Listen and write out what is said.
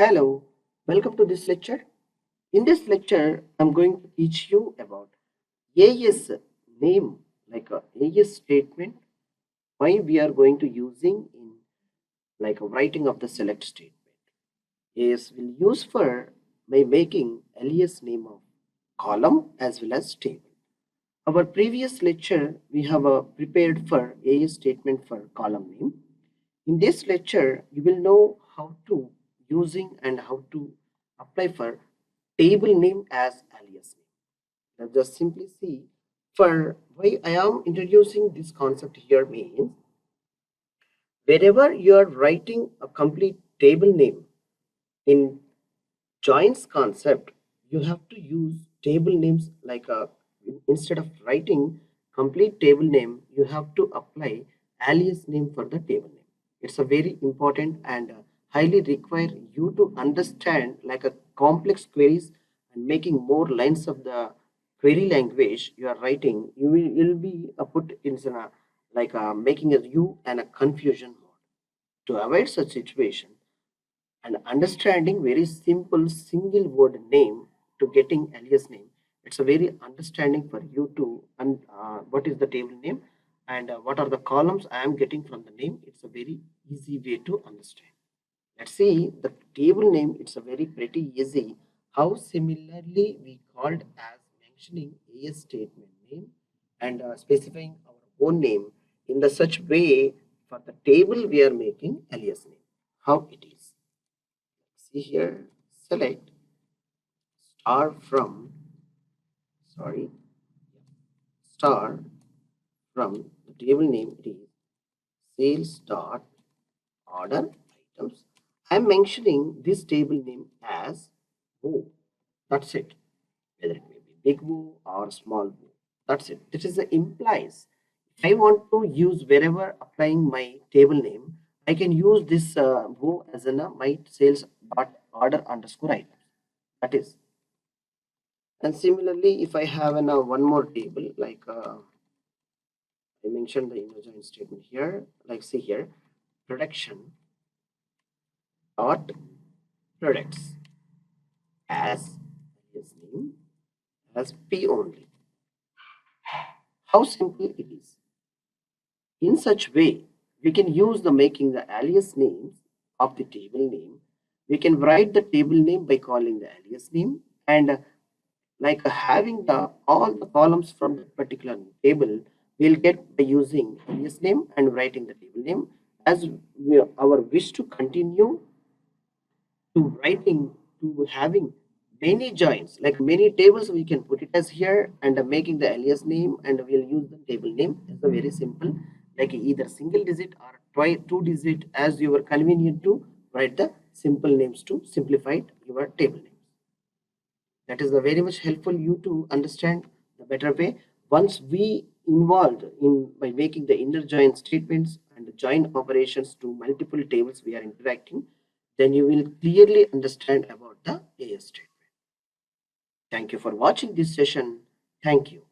Hello, welcome to this lecture. In this lecture, I'm going to teach you about AS name, like a AS statement, why we are going to using in like a writing of the select statement. AS will use for by making alias name of column as well as table. Our previous lecture, we have prepared for AS statement for column name. In this lecture, you will know how to using and how to apply for table name as alias name. Let's just simply see for why I am introducing this concept here means wherever you are writing a complete table name in joins concept, you have to use table names like a instead of writing complete table name, you have to apply alias name for the table name. It's a very important and highly require you to understand like a complex queries and making more lines of the query language you are writing. You'll be put in a like making a you and a confusion mode. To avoid such situation and understanding very simple single word name to getting alias name, it's a very understanding for you to what is the table name and what are the columns I am getting from the name. It's a very easy way to understand. Let's see the table name. It's a very pretty easy how similarly we called as mentioning a statement name and specifying our own name in the such way for the table we are making alias name, how it is. See here, select star from, sorry, star from the table name. It is sales dot order items. I am mentioning this table name as O. That's it. Whether it may be big O or small O. That's it. This is the implies. If I want to use wherever applying my table name, I can use this O as in my sales dot order underscore items. That is. And similarly, if I have one more table, like I mentioned the inner join statement here, like see here, production dot products as his name as P only. How simple it is. In such way, we can use the making the alias names of the table name. We can write the table name by calling the alias name and like having the all the columns from the particular table we'll get by using alias name and writing the table name as our wish to continue to writing to having many joins like many tables we can put it as here and making the alias name and we'll use the table name. It's a very simple like either single digit or twice two digit as you are convenient to write the simple names to simplify your table names. That is the very much helpful you to understand the better way once we involved in by making the inner join statements and the join operations to multiple tables we are interacting, then you will clearly understand about the AS statement. Thank you for watching this session. Thank you.